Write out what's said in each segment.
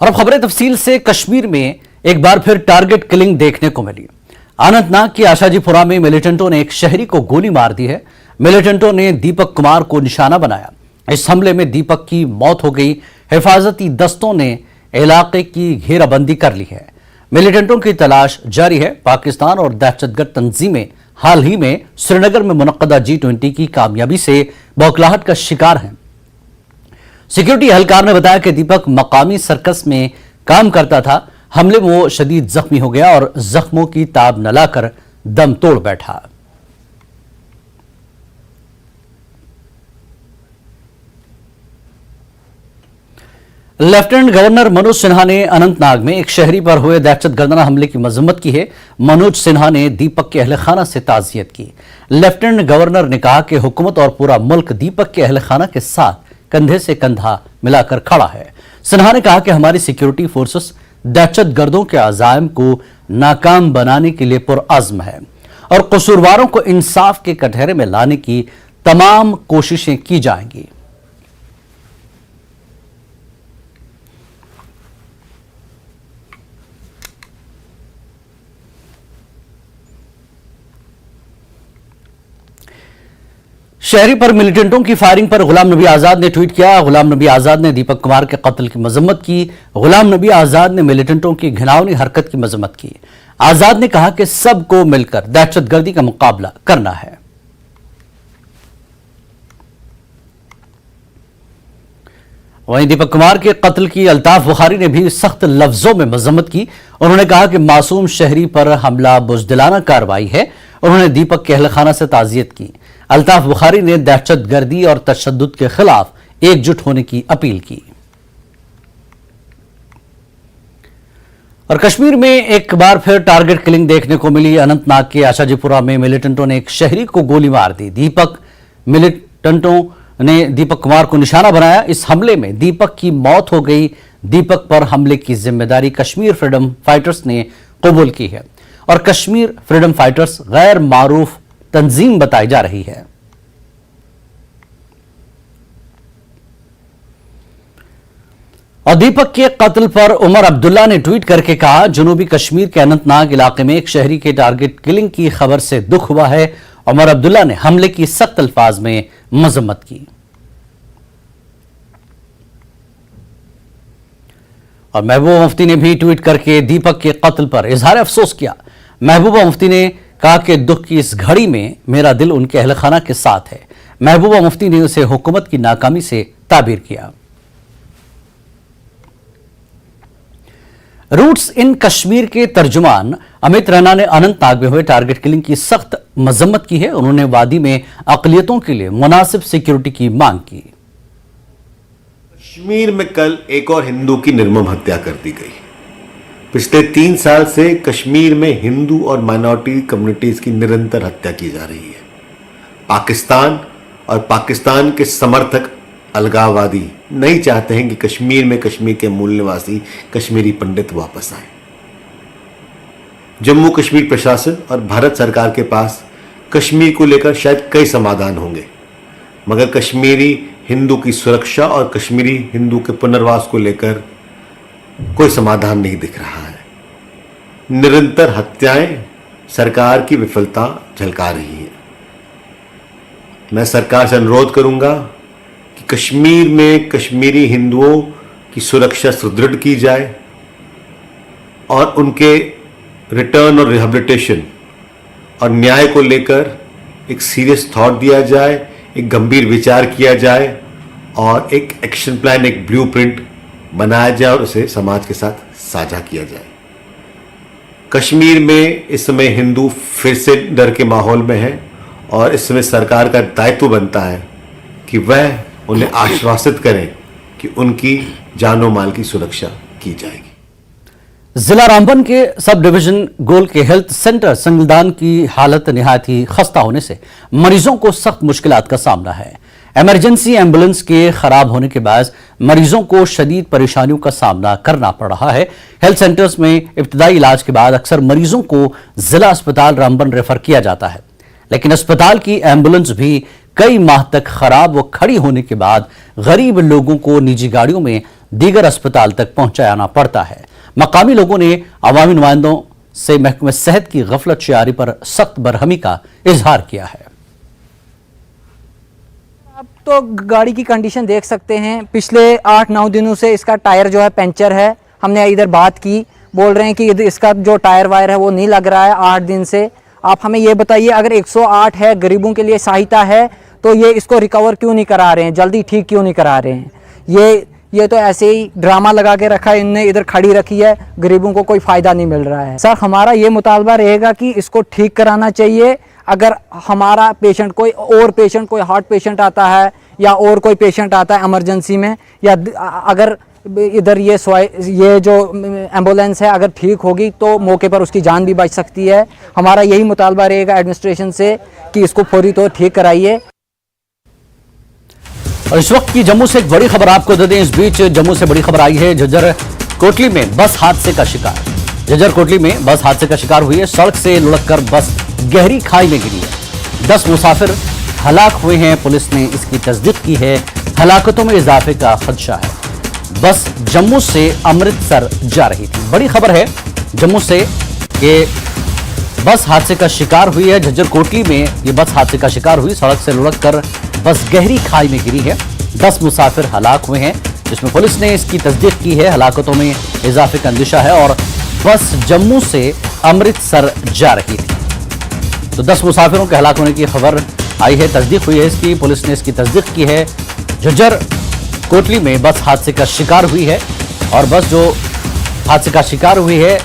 और अब खबरें तफसील से। कश्मीर में एक बार फिर टारगेट किलिंग देखने को मिली। अनंतनाग की आशाजीपुरा में मिलिटेंटों ने एक शहरी को गोली मार दी है। मिलिटेंटों ने दीपक कुमार को निशाना बनाया। इस हमले में दीपक की मौत हो गई। हिफाजती दस्तों ने इलाके की घेराबंदी कर ली है। मिलिटेंटों की तलाश जारी है। पाकिस्तान और दहशतगर्द तंजीमें हाल ही में श्रीनगर में मुनक्कदा G20 की कामयाबी से बौखलाहट का शिकार हैं। सिक्योरिटी एहलकार ने बताया कि दीपक मकामी सर्कस में काम करता था। हमले में वो शदीद जख्मी हो गया और जख्मों की ताब न लाकर दम तोड़ बैठा। लेफ्टिनेंट गवर्नर मनोज सिन्हा ने अनंतनाग में एक शहरी पर हुए दहशतगर्दाना हमले की मजम्मत की है। मनोज सिन्हा ने दीपक के अहल खाना से ताज़ियत की। लेफ्टिनेंट गवर्नर ने कहा कि हुकूमत और पूरा मुल्क दीपक के अहल खाना के साथ कंधे से कंधा मिलाकर खड़ा है। सिन्हा ने कहा कि हमारी सिक्योरिटी फोर्सेस दहशतगर्दों के अज़ाइम को नाकाम बनाने के लिए पुरअज़्म है और कसूरवारों को इंसाफ के कटहरे में लाने की तमाम कोशिशें की जाएंगी। शहरी पर मिलिटेंटों की फायरिंग पर गुलाम नबी आजाद ने ट्वीट किया। गुलाम नबी आजाद ने दीपक कुमार के कत्ल की मजम्मत की। गुलाम नबी आजाद ने मिलिटेंटों की घिनौनी हरकत की मजम्मत की। आजाद ने कहा कि सबको मिलकर दहशतगर्दी का मुकाबला करना है। वहीं दीपक कुमार के कत्ल की अल्ताफ बुखारी ने भी सख्त लफ्जों में मजम्मत की। उन्होंने कहा कि मासूम शहरी पर हमला बुज़दिलाना कार्रवाई है। उन्होंने दीपक के अहल खाना से ताज़ियत की। अल्ताफ बुखारी ने दहशतगर्दी और तशद्दुद के खिलाफ एकजुट होने की अपील की। और कश्मीर में एक बार फिर टारगेट किलिंग देखने को मिली। अनंतनाग के आशाजीपुरा में मिलिटेंटों ने एक शहरी को गोली मार दी। मिलिटेंटों ने दीपक कुमार को निशाना बनाया। इस हमले में दीपक की मौत हो गई। दीपक पर हमले की जिम्मेदारी कश्मीर फ्रीडम फाइटर्स ने कबूल की है और कश्मीर फ्रीडम फाइटर्स गैर मारूफ तंजीम बताई जा रही है। और दीपक के कत्ल पर उमर अब्दुल्ला ने ट्वीट करके कहा, जनूबी कश्मीर के अनंतनाग इलाके में एक शहरी के टारगेट किलिंग की खबर से दुख हुआ है। उमर अब्दुल्ला ने हमले की सख्त अल्फाज में मजम्मत की। और महबूबा मुफ्ती ने भी ट्वीट करके दीपक के कत्ल पर इजहार अफसोस किया। महबूबा मुफ्ती ने कहा कि दुख की इस घड़ी में मेरा दिल उनके अहल खाना के साथ है। महबूबा मुफ्ती ने उसे हुकूमत की नाकामी से ताबीर किया। रूट्स इन कश्मीर के तर्जुमान अमित रैना ने अनंतनाग में हुए टारगेट किलिंग की सख्त मजम्मत की है। उन्होंने वादी में अकलियतों के लिए मुनासिब सिक्योरिटी की मांग की। कश्मीर में कल एक और हिंदू की निर्मम हत्या कर दी गई। पिछले 3 साल से कश्मीर में हिंदू और माइनॉरिटी कम्युनिटीज की निरंतर हत्या की जा रही है। पाकिस्तान और पाकिस्तान के समर्थक अलगाववादी नहीं चाहते हैं कि कश्मीर में कश्मीर के मूल निवासी कश्मीरी पंडित वापस आए। जम्मू कश्मीर प्रशासन और भारत सरकार के पास कश्मीर को लेकर शायद कई समाधान होंगे, मगर कश्मीरी हिंदू की सुरक्षा और कश्मीरी हिंदू के पुनर्वास को लेकर कोई समाधान नहीं दिख रहा है। निरंतर हत्याएं सरकार की विफलता झलका रही है। मैं सरकार से अनुरोध करूंगा कि कश्मीर में कश्मीरी हिंदुओं की सुरक्षा सुदृढ़ की जाए और उनके रिटर्न और रिहेबिलिटेशन और न्याय को लेकर एक सीरियस थॉट दिया जाए, एक गंभीर विचार किया जाए और एक एक्शन प्लान, एक ब्लूप्रिंट बनाया जाए और उसे समाज के साथ साझा किया जाए। कश्मीर में इस समय हिंदू फिर से डर के माहौल में हैं और इस समय सरकार का दायित्व बनता है कि वह उन्हें आश्वासित करें कि उनकी जानो माल की सुरक्षा की जाएगी। जिला रामबन के सब डिवीजन गोल के हेल्थ सेंटर संगलदान की हालत निहायत ही खस्ता होने से मरीजों को सख्त मुश्किलात का सामना है। इमरजेंसी एम्बुलेंस के खराब होने के बाद मरीजों को शदीद परेशानियों का सामना करना पड़ रहा है। हेल्थ सेंटर्स में इब्तदाई इलाज के बाद अक्सर मरीजों को जिला अस्पताल रामबन रेफर किया जाता है, लेकिन अस्पताल की एम्बुलेंस भी कई माह तक खराब व खड़ी होने के बाद गरीब लोगों को निजी गाड़ियों में दीगर अस्पताल तक पहुंचाना पड़ता है। मकामी लोगों ने अवामी नुमाइंदों से महकमे सेहत की गफलत शियारी पर सख्त बरहमी का इजहार किया है। आप तो गाड़ी की कंडीशन देख सकते हैं, पिछले 8-9 दिनों से इसका टायर जो है पंचर है। हमने इधर बात की, बोल रहे हैं कि इसका जो टायर वायर है वो नहीं लग रहा है 8 दिन से। आप हमें ये बताइए, अगर 108 है, गरीबों के लिए सहायता है, तो ये इसको रिकवर क्यों नहीं करा रहे हैं, जल्दी ठीक क्यों नहीं करा रहे हैं? ये तो ऐसे ही ड्रामा लगा के रखा है इनने, इधर खड़ी रखी है, गरीबों को कोई फ़ायदा नहीं मिल रहा है। सर, हमारा ये मुतालबा रहेगा कि इसको ठीक कराना चाहिए। अगर हमारा पेशेंट कोई हार्ट पेशेंट आता है या और कोई पेशेंट आता है इमरजेंसी में, या अगर इधर ये जो एम्बुलेंस है अगर ठीक होगी तो मौके पर उसकी जान भी बच सकती है। हमारा यही मुतालबा रहेगा एडमिनिस्ट्रेशन से कि इसको फौरी तौर ठीक कराइए। और इस वक्त की जम्मू से एक बड़ी खबर आपको दे दें। इस बीच जम्मू से बड़ी खबर आई है, झज्जर कोटली में बस हादसे का शिकार। झज्जर कोटली में बस हादसे का शिकार हुई है। सड़क से लुढ़ककर बस गहरी खाई में गिरी है। 10 मुसाफिर हलाक हुए हैं। पुलिस ने इसकी तस्दीक की है। हलाकतों में इजाफे का खदशा है। बस जम्मू से अमृतसर जा रही थी। बड़ी खबर है जम्मू से कि बस हादसे का शिकार हुई है। झज्जर कोटली में ये बस हादसे का शिकार हुई। सड़क से लुढ़ककर बस गहरी खाई में गिरी है। 10 मुसाफिर हलाक हुए हैं, जिसमें पुलिस ने इसकी तस्दीक की है। हलाकतों में इजाफे का अंदेशा है और बस जम्मू से अमृतसर जा रही थी। तो 10 मुसाफिरों के हलाक होने की खबर आई है, तस्दीक हुई है इसकी। पुलिस ने इसकी तस्दीक की है। झज्जर कोटली में बस हादसे का शिकार हुई है और बस जो हादसे का शिकार हुई है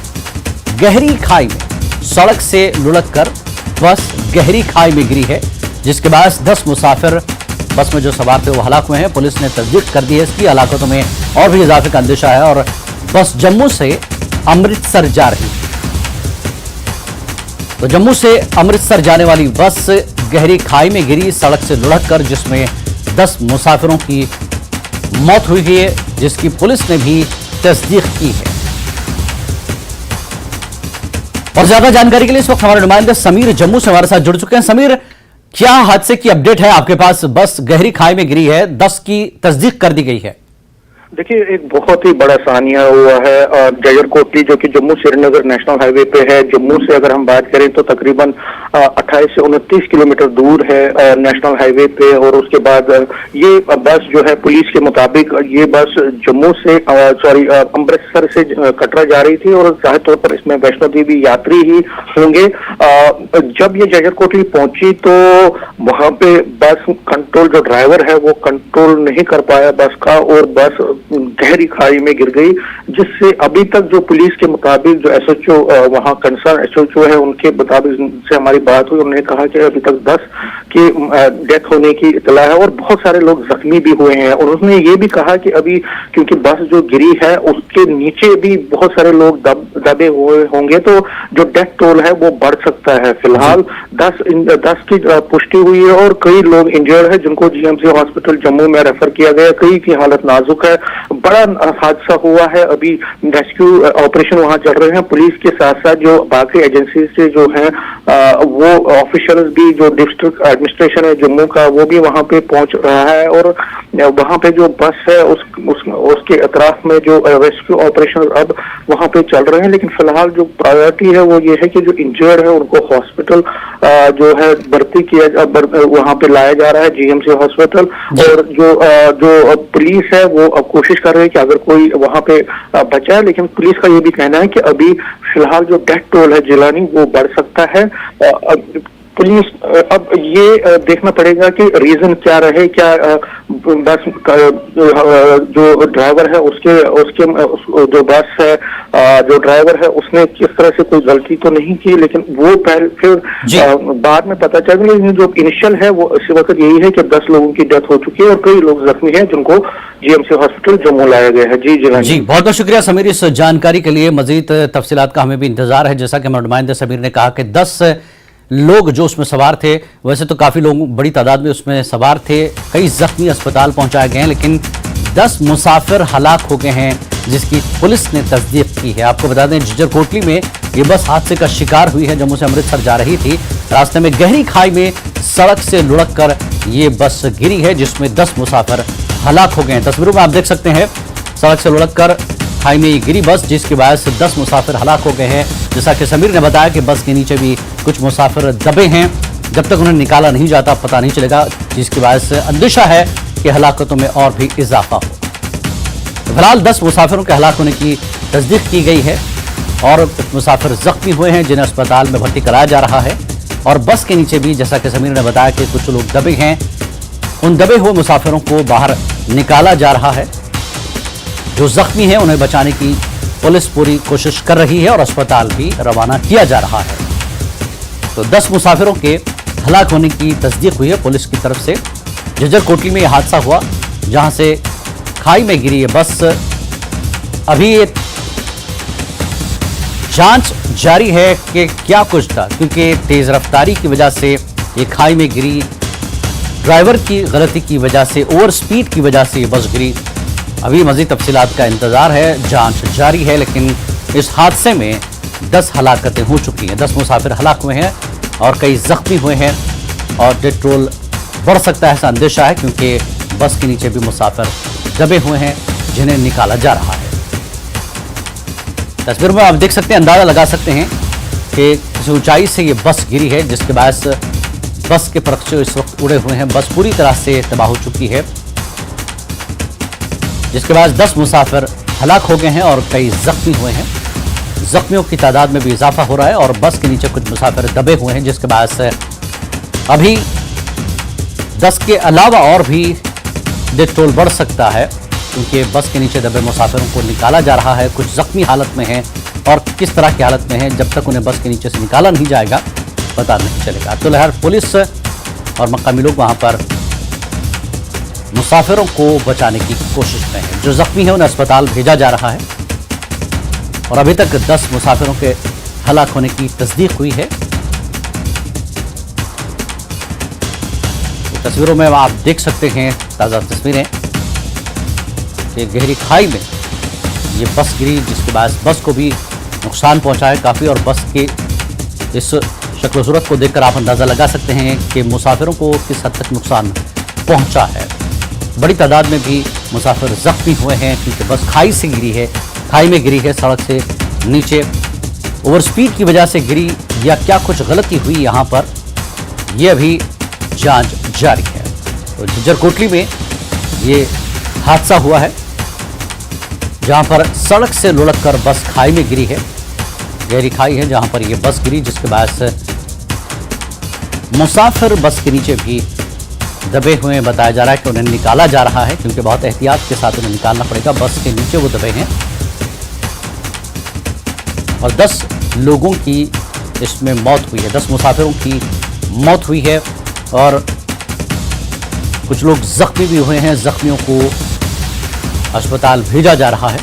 गहरी खाई में, सड़क से लुढ़ककर बस गहरी खाई में गिरी है, जिसके बाद 10 मुसाफिर बस में जो सवार थे वो हलाक हुए हैं। पुलिस ने तस्दीक कर दी है इसकी। हलाकतों में और भी इजाफे का अंदेशा है और बस जम्मू से अमृतसर जा रही है। तो जम्मू से अमृतसर जाने वाली बस गहरी खाई में गिरी, सड़क से लुढ़ककर, जिसमें 10 मुसाफिरों की मौत हुई है, जिसकी पुलिस ने भी तस्दीक की है। और ज्यादा जानकारी के लिए इस वक्त हमारे नुमाइंदे समीर जम्मू से हमारे साथ जुड़ चुके हैं। समीर, क्या हादसे की अपडेट है आपके पास? बस गहरी खाई में गिरी है, 10 की तस्दीक कर दी गई है। देखिए, एक बहुत ही बड़ा सानिया हुआ है झज्जर कोटली, जो कि जम्मू श्रीनगर नेशनल हाईवे पे है। जम्मू से अगर हम बात करें तो तकरीबन 28 से 29 किलोमीटर दूर है नेशनल हाईवे पे। और उसके बाद ये बस जो है, पुलिस के मुताबिक ये बस जम्मू से अमृतसर से कटरा जा रही थी और जाहिर तौर पर इसमें वैष्णो देवी यात्री ही होंगे। जब ये झज्जर कोटली पहुंची तो वहां पे बस कंट्रोल, जो ड्राइवर है वो कंट्रोल नहीं कर पाया बस का, और बस गहरी खाई में गिर गई, जिससे अभी तक जो पुलिस के मुताबिक जो एसएचओ वहां कंसर्न एसएचओ है उनके मुताबिक से हमारी बात हुई, उन्होंने कहा कि अभी तक 10 की डेथ होने की इतला है और बहुत सारे लोग जख्मी भी हुए हैं। और उसने ये भी कहा कि अभी क्योंकि बस जो गिरी है उसके नीचे भी बहुत सारे लोग दबे हुए होंगे, तो जो डेथ टोल है वो बढ़ सकता है। फिलहाल 10 की पुष्टि हुई है और कई लोग इंजर्ड है, जिनको जीएमसी हॉस्पिटल जम्मू में रेफर किया गया। कई की हालत नाजुक है। बड़ा हादसा हुआ है। अभी रेस्क्यू ऑपरेशन वहां चल रहे हैं। पुलिस के साथ साथ जो बाकी एजेंसी से जो है वो ऑफिशियल्स भी, जो डिस्ट्रिक्ट एडमिनिस्ट्रेशन है जम्मू का, वो भी वहां पे पहुंच रहा है। और वहां पे जो बस है उसके अतराफ में जो रेस्क्यू ऑपरेशन अब वहां पे चल रहे हैं। लेकिन फिलहाल जो प्रायोरिटी है वो ये है कि जो इंजर्ड है उनको हॉस्पिटल जो है भर्ती किया, वहां पे लाया जा रहा है जीएमसी हॉस्पिटल। और जो पुलिस है वो अब कोशिश कर रहे हैं कि अगर कोई वहां पे बचा है, लेकिन पुलिस का ये भी कहना है कि अभी फिलहाल जो डेथ टोल है जिलानी वो बढ़ सकता है। पुलिस अब ये देखना पड़ेगा कि रीजन क्या रहे, क्या बस जो ड्राइवर है उसके जो बस है जो ड्राइवर है उसने किस तरह से कोई गलती तो नहीं की, लेकिन वो फिर बाद में पता चल गया। जो इनिशियल है वो इस वक्त यही है कि 10 लोगों की डेथ हो चुकी है और कई लोग जख्मी हैं जिनको जीएमसी हॉस्पिटल जम्मू लाया गया है। जी बहुत बहुत शुक्रिया समीर इस जानकारी के लिए। मजीद तफसीलात का हमें भी इंतजार है। जैसा कि हमारे नुमाइंदे समीर ने कहा कि 10 लोग जो उसमें सवार थे, वैसे तो काफ़ी लोग बड़ी तादाद में उसमें सवार थे, कई जख्मी अस्पताल पहुंचाए गए हैं, लेकिन 10 मुसाफिर हलाक हो गए हैं, जिसकी पुलिस ने तस्दीक की है। आपको बता दें, झज्जर कोटली में ये बस हादसे का शिकार हुई है। जम्मू से अमृतसर जा रही थी, रास्ते में गहरी खाई में सड़क से लुढ़ककर ये बस गिरी है, जिसमें 10 मुसाफिर हलाक हो गए हैं। तस्वीरों में आप देख सकते हैं सड़क से लुढ़ककर खाई में गिरी बस, जिसकी वजह से 10 मुसाफिर हलाक हो गए हैं। जैसा कि समीर ने बताया कि बस के नीचे भी कुछ मुसाफिर दबे हैं। जब तक उन्हें निकाला नहीं जाता पता नहीं चलेगा, जिसकी वजह से अंदेशा है कि हलाकतों में और भी इजाफा हो। फिलहाल 10 मुसाफिरों के हलाक होने की तस्दीक की गई है और कुछ मुसाफिर जख्मी हुए हैं जिन्हें अस्पताल में भर्ती कराया जा रहा है। और बस के नीचे भी जैसा कि समीर ने बताया कि कुछ लोग दबे हैं। उन दबे हुए मुसाफिरों को बाहर निकाला जा रहा है। जो जख्मी हैं उन्हें बचाने की पुलिस पूरी कोशिश कर रही है और अस्पताल भी रवाना किया जा रहा है। तो 10 मुसाफिरों के हलाक होने की तस्दीक हुई है पुलिस की तरफ से। झज्जर कोटली में यह हादसा हुआ जहां से खाई में गिरी ये बस। अभी ये जांच जारी है कि क्या कुछ था, क्योंकि तेज रफ्तारी की वजह से ये खाई में गिरी, ड्राइवर की गलती की वजह से, ओवर स्पीड की वजह से ये बस गिरी। अभी मजीद तफसीलात का इंतजार है, जांच जारी है। लेकिन इस हादसे में 10 हलाकतें हो चुकी हैं, 10 मुसाफिर हलाक हुए हैं और कई जख्मी हुए हैं और डेथ टोल बढ़ सकता है ऐसा अंदेशा है, क्योंकि बस के नीचे भी मुसाफिर दबे हुए हैं जिन्हें निकाला जा रहा है। तस्वीर में आप देख सकते हैं, अंदाजा लगा सकते हैं कि किस ऊंचाई से ये बस गिरी है, जिसके बाद बस के परखचे इस वक्त उड़े हुए हैं। बस पूरी तरह से तबाह हो चुकी है, जिसके बाद 10 मुसाफिर हलाक हो गए हैं और कई जख्मी हुए हैं। जख्मियों की तादाद में भी इजाफा हो रहा है और बस के नीचे कुछ मुसाफिर दबे हुए हैं, जिसके बाद से अभी 10 के अलावा और भी डेथ टोल बढ़ सकता है, क्योंकि बस के नीचे दबे मुसाफिरों को निकाला जा रहा है। कुछ जख्मी हालत में हैं और किस तरह की हालत में हैं, जब तक उन्हें बस के नीचे से निकाला नहीं जाएगा पता नहीं चलेगा। तो लहर पुलिस और मकामी लोग वहां पर मुसाफिरों को बचाने की कोशिश में हैं। जो जख्मी हैं उन्हें अस्पताल भेजा जा रहा है और अभी तक 10 मुसाफिरों के हलाक होने की तस्दीक हुई है। तो तस्वीरों में आप देख सकते हैं ताज़ा तस्वीरें कि गहरी खाई में ये बस गिरी, जिसके बाद बस को भी नुकसान पहुंचा है काफ़ी। और बस के इस शक्ल सूरत को देखकर आप अंदाज़ा लगा सकते हैं कि मुसाफिरों को किस हद तक नुकसान पहुंचा है। बड़ी तादाद में भी मुसाफिर जख्मी हुए हैं, क्योंकि बस खाई से गिरी है, खाई में गिरी है, सड़क से नीचे ओवर स्पीड की वजह से गिरी या क्या कुछ गलती हुई यहाँ पर, यह अभी जांच जारी है। तो झज्जर कोटली में ये हादसा हुआ है जहाँ पर सड़क से लुढ़ककर बस खाई में गिरी है। गहरी खाई है जहाँ पर यह बस गिरी, जिसके बाद से मुसाफिर बस के नीचे भी दबे हुए हैं। बताया जा रहा है कि उन्हें निकाला जा रहा है, क्योंकि बहुत एहतियात के साथ उन्हें निकालना पड़ेगा। बस के नीचे वो दबे हैं और 10 लोगों की इसमें मौत हुई है, 10 मुसाफिरों की मौत हुई है और कुछ लोग जख्मी भी हुए हैं। जख्मियों को अस्पताल भेजा जा रहा है।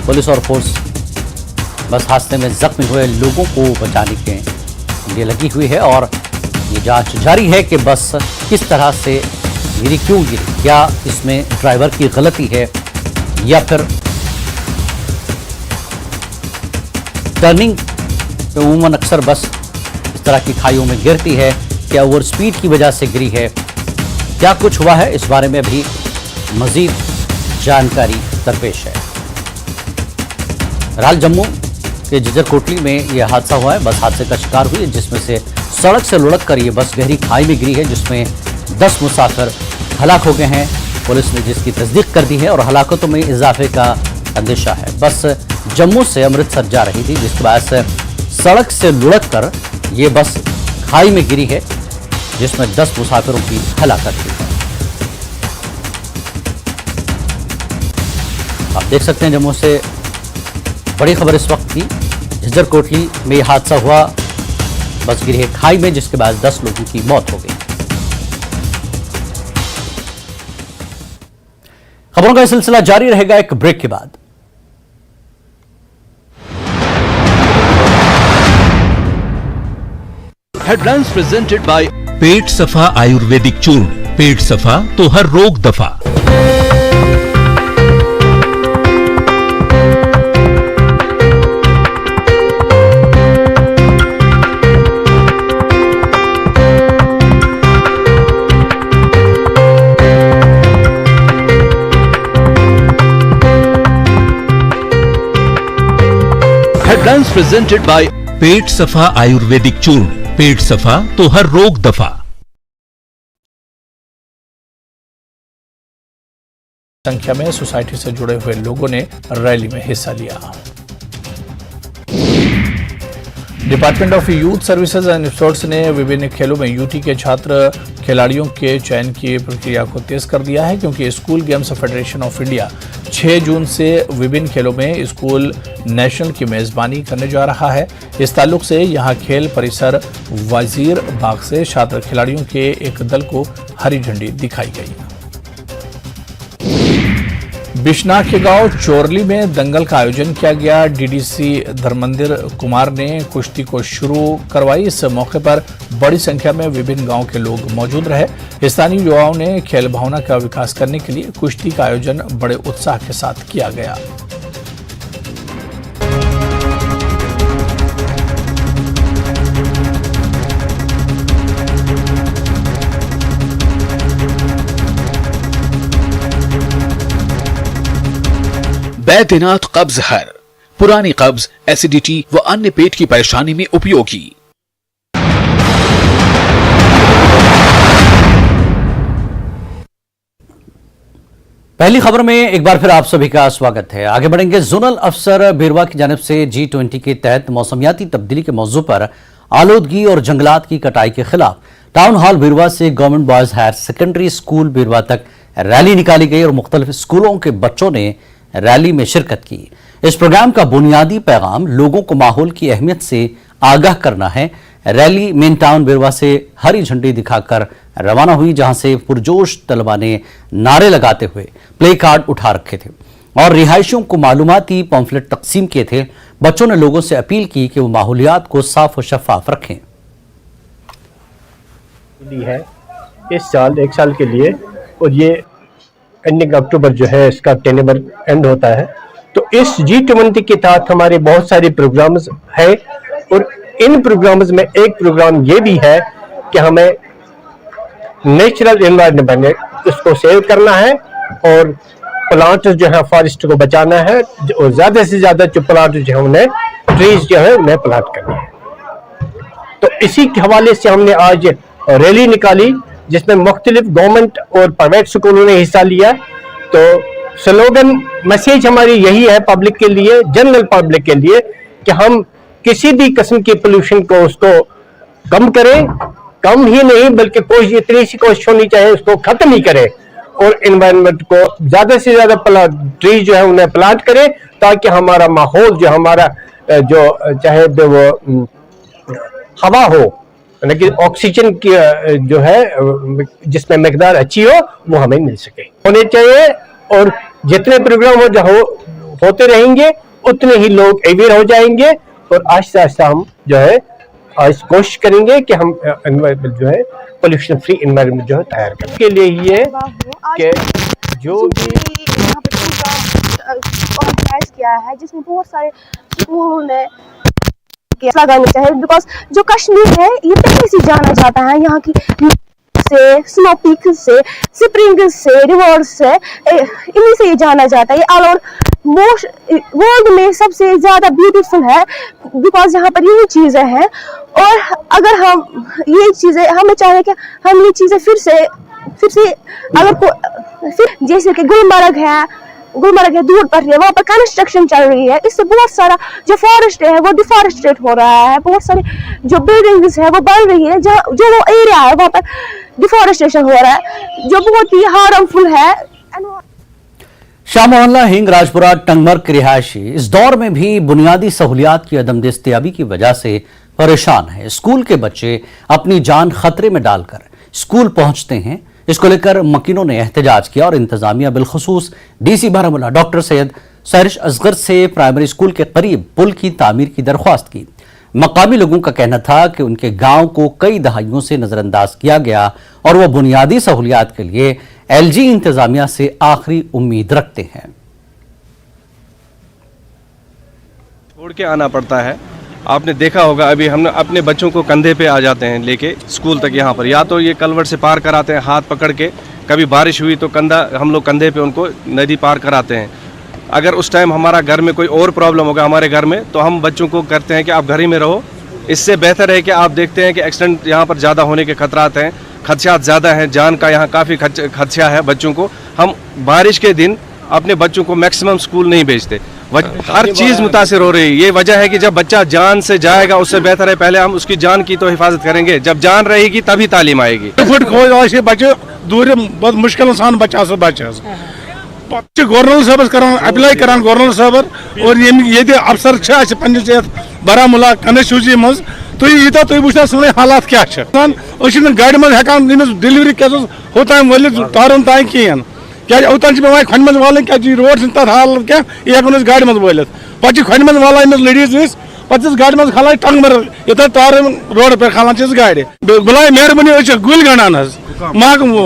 पुलिस और फोर्स बस हादसे में जख्मी हुए लोगों को बचाने के लिए लगी हुई है और ये जांच जारी है कि बस किस तरह से गिरी, क्यों गिरी, क्या इसमें ड्राइवर की गलती है या फिर टर्निंग पे उमूमन अक्सर बस इस तरह की खाइयों में गिरती है, क्या ओवर स्पीड की वजह से गिरी है, क्या कुछ हुआ है, इस बारे में भी मजीद जानकारी दरपेश है। फिलहाल जम्मू के झज्जर कोटली में यह हादसा हुआ है, बस हादसे का शिकार हुई है, जिसमें से सड़क से लुढ़ककर ये बस गहरी खाई में गिरी है, जिसमें 10 मुसाफिर हलाक हो गए हैं। पुलिस ने जिसकी तस्दीक कर दी है और हलाकतों में इजाफे का अंदेशा है। बस जम्मू से अमृतसर जा रही थी, जिसके बाद सड़क से लुढ़ककर ये बस खाई में गिरी है, जिसमें 10 मुसाफिरों की हलाकत हुई है। आप देख सकते हैं जम्मू से बड़ी खबर इस वक्त की। झज्जर कोटली में यह हादसा हुआ, बस गिरी है खाई में, जिसके बाद 10 लोगों की मौत हो गई। खबरों का सिलसिला जारी रहेगा एक ब्रेक के बाद। हेडलाइंस प्रेजेंटेड बाय पेट सफा आयुर्वेदिक चूर्ण। पेट सफा तो हर रोग दफा। ब्रांड्स प्रेजेंटेड बाय पेट सफा आयुर्वेदिक चूर्ण। पेट सफा तो हर रोग दफा। संख्या में सोसाइटी से जुड़े हुए लोगों ने रैली में हिस्सा लिया। Department of youth services and sports ने विभिन्न खेलों में यूटी के छात्र खिलाड़ियों के चयन की प्रक्रिया को तेज कर दिया है, क्योंकि school games federation of India 6 जून से विभिन्न खेलों में स्कूल नेशनल की मेजबानी करने जा रहा है। इस ताल्लुक से यहां खेल परिसर वजीर बाग से छात्र खिलाड़ियों के एक दल को हरी झंडी दिखाई गई। बिश्नाह के गांव चोरली में दंगल का आयोजन किया गया। डीडीसी धर्मेंद्र कुमार ने कुश्ती को शुरू करवाई। इस मौके पर बड़ी संख्या में विभिन्न गांव के लोग मौजूद रहे। स्थानीय युवाओं ने खेल भावना का विकास करने के लिए कुश्ती का आयोजन बड़े उत्साह के साथ किया गया। बैद्यनाथ कब्ज हर, पुरानी कब्ज, एसिडिटी व अन्य पेट की परेशानी में उपयोगी। पहली खबर में एक बार फिर आप सभी का स्वागत है। आगे बढ़ेंगे। जोनल अफसर बिरवा की जानिब से G20 के तहत मौसमियाती तब्दीली के मौजू पर आलूदगी और जंगलात की कटाई के खिलाफ टाउन हॉल बिरवा से government boys higher secondary school Birwa तक रैली निकाली गई और मुख्तलिफ स्कूलों के बच्चों ने रैली में शिरकत की। इस प्रोग्राम का बुनियादी पैगाम लोगों को माहौल की अहमियत से आगाह करना है। रैली मेन टाउन बिरवा से हरी झंडी दिखाकर रवाना हुई, जहां से पुरजोश तलबा ने नारे लगाते हुए प्ले कार्ड उठा रखे थे और रिहायशियों को मालूमाती पम्फलेट तकसीम किए थे। बच्चों ने लोगों से अपील की कि वो माहौलियात को साफ और शफाफ रखें। है इस साल 1 साल के लिए, और ये एंडिंग अक्टूबर जो है इसका टेनेबर एंड होता है। तो इस G20 के तहत हमारे बहुत सारे प्रोग्राम्स हैं, और इन प्रोग्राम्स में एक प्रोग्राम ये भी है कि हमें नेचुरल एनवायरनमेंट उसको सेव करना है और प्लांट जो है फॉरेस्ट को बचाना है, और ज्यादा से ज्यादा जो प्लांट जो है उन्हें ट्रीज जो है उन्हें प्लांट करना है। तो इसी के हवाले से हमने आज रैली निकाली, जिसमें मुख्तलिफ गवर्नमेंट और प्राइवेट स्कूलों ने हिस्सा लिया। तो स्लोगन मैसेज हमारी यही है पब्लिक के लिए, जनरल पब्लिक के लिए, कि हम किसी भी किस्म की पोल्यूशन को उसको कम करें, कम ही नहीं बल्कि कोई इतनी सी कोशिश होनी चाहिए उसको खत्म ही करें, और एनवायरनमेंट को ज्यादा से ज्यादा ट्री जो है उन्हें प्लांट करें, ताकि हमारा माहौल जो हमारा जो चाहे वो हवा हो, लेकिन ऑक्सीजन की जो है जिसमें मकदार अच्छी हो वो हमें मिल सके होने चाहिए। और जितने प्रोग्राम होते रहेंगे उतने ही लोग अवेयर हो जाएंगे, और आहिस्ता आहिस्ता हम जो है आज कोशिश करेंगे कि हम एनवायरनमेंट जो है पोल्यूशन फ्री एनवायरनमेंट जो है तैयार करने के लिए ये कि जो भी यहाँ पर ऑर्गेनाइज किया है, जिसमें बहुत सारे स्कूलों ने लगाने चाहिए। बिकॉज जो कश्मीर है ये पहले से जाना जाता है, यहाँ की से स्नो पीक से स्प्रिंग से रिवर्स से इन्हीं से ये जाना जाता है। ये ऑल ओवर मोस्ट वर्ल्ड में सबसे ज्यादा ब्यूटीफुल है, बिकॉज यहाँ पर यही चीजें हैं। और अगर हम ये चीजें हमें चाहिए कि हम ये चीजें फिर से अगर जैसे कि गुलमर्ग है दूर पर है, वहाँ पर कंस्ट्रक्शन चल रही है, इससे बहुत सारा जो फॉरेस्ट है वो डिफॉरेस्टेट हो रहा है, बहुत सारी जो बिल्डिंग्स है वो बन रही है, जो वो एरिया है वहाँ पर डिफॉरेस्टेशन हो रहा है, जो बहुत ही हार्मफुल है। शाह मोहल्ला हिंग राजपुरा टंगमर्ग के रिहायशी इस दौर में भी बुनियादी सहूलियात की अदम दस्तयाबी की वजह से परेशान है। स्कूल के बच्चे अपनी जान खतरे में डालकर स्कूल पहुंचते हैं। इसको लेकर मकीनों ने एहतजाज किया और इंतजामिया बिलखुसूस डीसी बारामूला डॉक्टर सैयद सरिश असगर से प्राइमरी स्कूल के करीब पुल की तामीर की दरख्वास्त की। मकामी लोगों का कहना था कि उनके गांव को कई दहाइयों से नजरअंदाज किया गया और वो बुनियादी सहूलियात के लिए LG इंतजामिया से आखिरी उम्मीद रखते हैं। छोड़ के आना पड़ता है। आपने देखा होगा अभी हम अपने बच्चों को कंधे पे आ जाते हैं लेके स्कूल तक, यहाँ पर या तो ये कलवट से पार कराते हैं हाथ पकड़ के, कभी बारिश हुई तो कंधा हम लोग कंधे पे उनको नदी पार कराते हैं। अगर उस टाइम हमारा घर में कोई और प्रॉब्लम होगा हमारे घर में, तो हम बच्चों को करते हैं कि आप घर ही में रहो। इससे बेहतर है कि आप देखते हैं कि एक्सीडेंट यहाँ पर ज़्यादा होने के खतरात हैं, खदशात ज़्यादा हैं, जान का यहाँ काफ़ी खदशा है बच्चों को। हम बारिश के दिन अपने बच्चों को मैक्सिमम स्कूल नहीं भेजते, हर चीज़ मुतासिर हो रही है। ये वजह है कि जब बच्चा जान से जाएगा उससे बेहतर है पहले हम उसकी जान की तो हिफाजत करेंगे, जब जान रहेगी तभी तालीम आएगी। बच्चे दूर बहुत मुश्किल सान बच्चा गवर्नर साहब करान अप्लाई करान गवर्नर साहब और ये अफसर पे बारामूला कन्स्टिट्यूंसी मज तुम यूत तुम वो सोने हालात क्या गाड़ी मज हेकान डिलीवरी क्या होतान वल तारन तान कहें क्या ओतान पे खन मज वाल क्या रोड तक हालत क्या यह हेन गाड़ी मज वलित पे खन मज वाल लेडीज पे गाड़ी मज खालान टंग मर ये तार रोड पे खालान गाड़ी बुलाए मेहरबानी गुल गंडान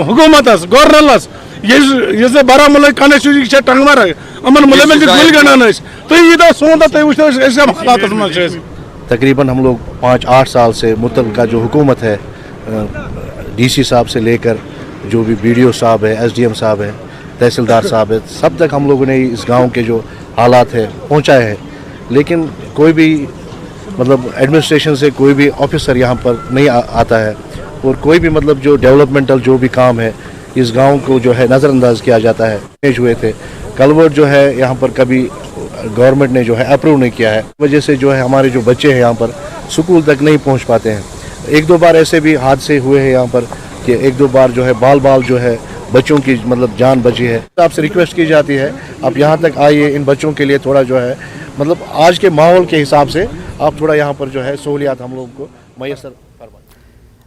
हुकूमत गवर्नर ये बारामूला कन्स्टिट्यूंसी टंगमर अमन मुलमिल गुल गंडान तो ये सोन तुम हालात मज तकरीबन हम लोग 5-8 साल से मुतल्लिका जो हुकूमत है डीसी साहब से लेकर जो भी BDO साहब है, SDM साहब है, तहसीलदार साहब है, सब तक हम लोगों ने इस गांव के जो हालात है पहुंचाए हैं, लेकिन कोई भी मतलब एडमिनिस्ट्रेशन से कोई भी ऑफिसर यहाँ पर नहीं आता है और कोई भी मतलब जो डेवलपमेंटल जो भी काम है इस गांव को जो है नज़रअंदाज किया जाता है। हुए थे कलवर्ट जो है यहाँ पर कभी गवर्नमेंट ने जो है अप्रूव नहीं किया है, वजह से जो है हमारे जो बच्चे हैं यहाँ पर स्कूल तक नहीं पहुँच पाते हैं। 1-2 बार ऐसे भी हादसे हुए हैं यहाँ पर कि 1-2 बार जो है बाल जो है बच्चों की मतलब जान बची है। आपसे रिक्वेस्ट की जाती है आप यहाँ तक आइए, इन बच्चों के लिए थोड़ा जो है मतलब आज के माहौल के हिसाब से आप थोड़ा यहाँ पर जो है सहूलियात हम लोगों को मैसर करवाएं।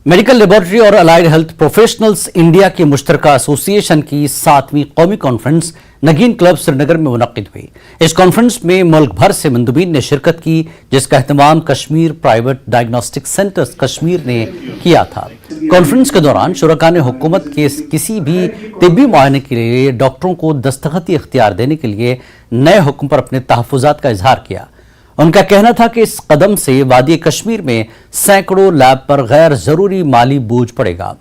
मेडिकल लेबोरेटरी और अलाइड हेल्थ प्रोफेशनल्स इंडिया की मुश्तरका एसोसिएशन की 7वीं कौमी कॉन्फ्रेंस नगीन क्लब श्रीनगर में मुनक्किद हुई। इस कॉन्फ्रेंस में मुल्क भर से मंदुबीन ने शिरकत की, जिसका अहतमाम Kashmir private diagnostic centres Kashmir ने किया था। कॉन्फ्रेंस के दौरान शुरका ने हुकूमत के किसी भी तिब्बी मुआयने के लिए डॉक्टरों को दस्तखती इख्तियार देने के लिए नए हुक्म पर अपने तहफ़्फ़ुज़ात का इजहार किया। उनका कहना था कि इस कदम से वादी कश्मीर में सैकड़ों लैब पर गैर जरूरी माली बोझ पड़ेगा।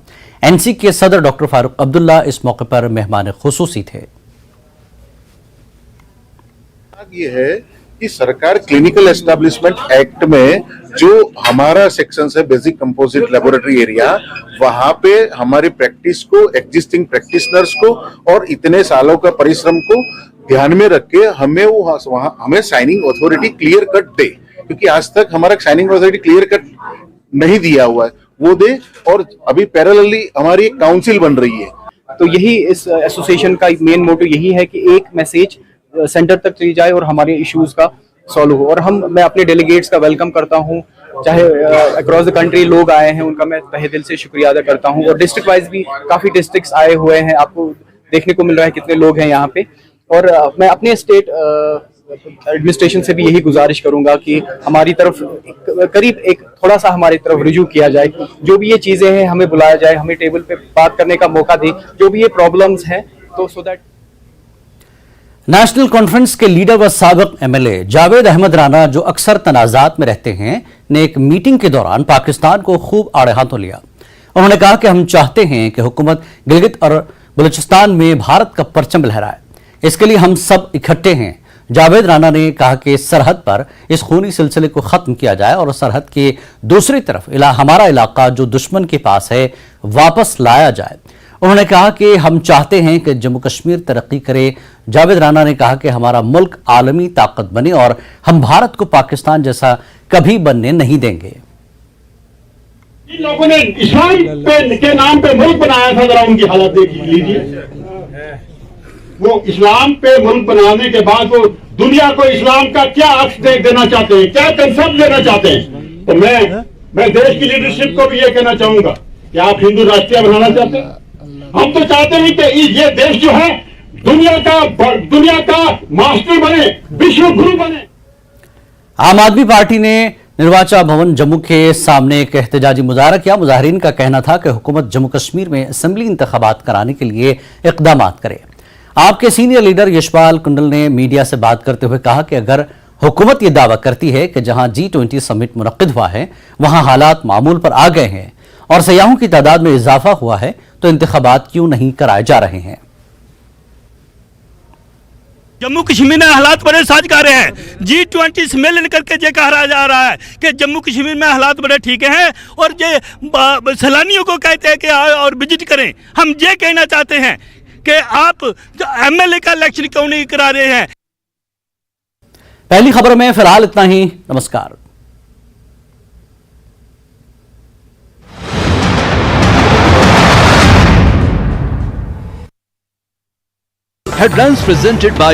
NC के सदर डॉक्टर फारूक अब्दुल्ला इस मौके पर मेहमान खुसूसी थे। ये है कि सरकार क्लिनिकल एस्टेब्लिशमेंट एक्ट में जो हमारा सेक्शन है बेसिक कंपोजिट लेबोरेटरी एरिया, वहां पे हमारी प्रैक्टिस को, एग्जिस्टिंग प्रैक्टिशनर्स को और इतने सालों का परिश्रम को ध्यान में रख के हमें साइनिंग अथॉरिटी क्लियर कट दे, क्योंकि आज तक हमारा साइनिंग अथॉरिटी क्लियर कट नहीं दिया हुआ है, वो दे। और अभी पैरेलली हमारी एक काउंसिल बन रही है। तो यही इस एसोसिएशन का मेन मोटो यही है कि एक मैसेज सेंटर तक चली जाए और हमारे इश्यूज का सॉल्व हो। और मैं अपने डेलीगेट्स का वेलकम करता हूं, चाहे अक्रॉस द कंट्री लोग आए हैं उनका मैं तहे दिल से शुक्रिया अदा करता हूं। और डिस्ट्रिक्ट वाइज भी काफी डिस्ट्रिक्ट्स आए हुए हैं, आपको देखने को मिल रहा है कितने लोग हैं यहाँ पे। और मैं अपने स्टेट एडमिनिस्ट्रेशन से भी यही गुजारिश करूंगा कि हमारी तरफ करीब एक थोड़ा सा हमारी तरफ रिज्यू किया जाए, जो भी ये चीजें हैं हमें बुलाया जाए, हमें टेबल पे बात करने का मौका दे, जो भी ये प्रॉब्लम्स हैं, तो सो दैट। नेशनल कॉन्फ्रेंस के लीडर व साबिक MLA जावेद अहमद राना, जो अक्सर तनाजात में रहते हैं, ने एक मीटिंग के दौरान पाकिस्तान को खूब आड़े हाथों लिया। उन्होंने कहा कि हम चाहते हैं कि हुकूमत गिलगित और बलूचिस्तान में भारत का परचम लहराए, इसके लिए हम सब इकट्ठे हैं। जावेद राना ने कहा कि सरहद पर इस खूनी सिलसिले को खत्म किया जाए और सरहद के दूसरी तरफ हमारा इलाका जो दुश्मन के पास है वापस लाया जाए। उन्होंने कहा कि हम चाहते हैं कि जम्मू कश्मीर तरक्की करे। जावेद राना ने कहा कि हमारा मुल्क आलमी ताकत बने और हम भारत को पाकिस्तान जैसा कभी बनने नहीं देंगे। इन लोगों ने इस्लाम के नाम पे मुल्क बनाया था, जरा उनकी हालत देख लीजिए। वो इस्लाम पे मुल्क बनाने के बाद वो दुनिया को इस्लाम का क्या अक्स देना चाहते हैं, क्या कंसेप्ट देना चाहते हैं। तो मैं देश की लीडरशिप को भी ये कहना चाहूंगा कि आप हिंदू राष्ट्रीय बनाना चाहते हैं, हम तो चाहते हैं कि ये देश जो है दुनिया का मास्टर बने, विश्व गुरु बने। आम आदमी पार्टी ने निर्वाचन भवन जम्मू के सामने एक एहतजाजी मुजाहरा किया। मुजाहरीन का कहना था कि हुकूमत जम्मू कश्मीर में असेंबली इंतखाबात कराने के लिए इकदाम करे। आपके सीनियर लीडर यशपाल कुंडल ने मीडिया से बात करते हुए कहा कि अगर हुकूमत ये दावा करती है कि जहां G20 समिट मुनक्किद हुआ है वहां हालात मामूल पर आ गए हैं और सयाहों की तादाद में इजाफा हुआ है, तो इंतखाबात क्यों नहीं कराए जा रहे हैं। जम्मू कश्मीर में हालात बड़े साजगार हैं। G20 सम्मेलन करके ये कहा जा रहा है कि जम्मू कश्मीर में हालात बड़े ठीक हैं और ये सैलानियों को कहते हैं कि आओ और विजिट करें। हम ये कहना चाहते हैं कि आप MLA का इलेक्शन क्यों नहीं करा रहे हैं। पहली खबर में फिलहाल इतना ही। नमस्कार। Headlines presented by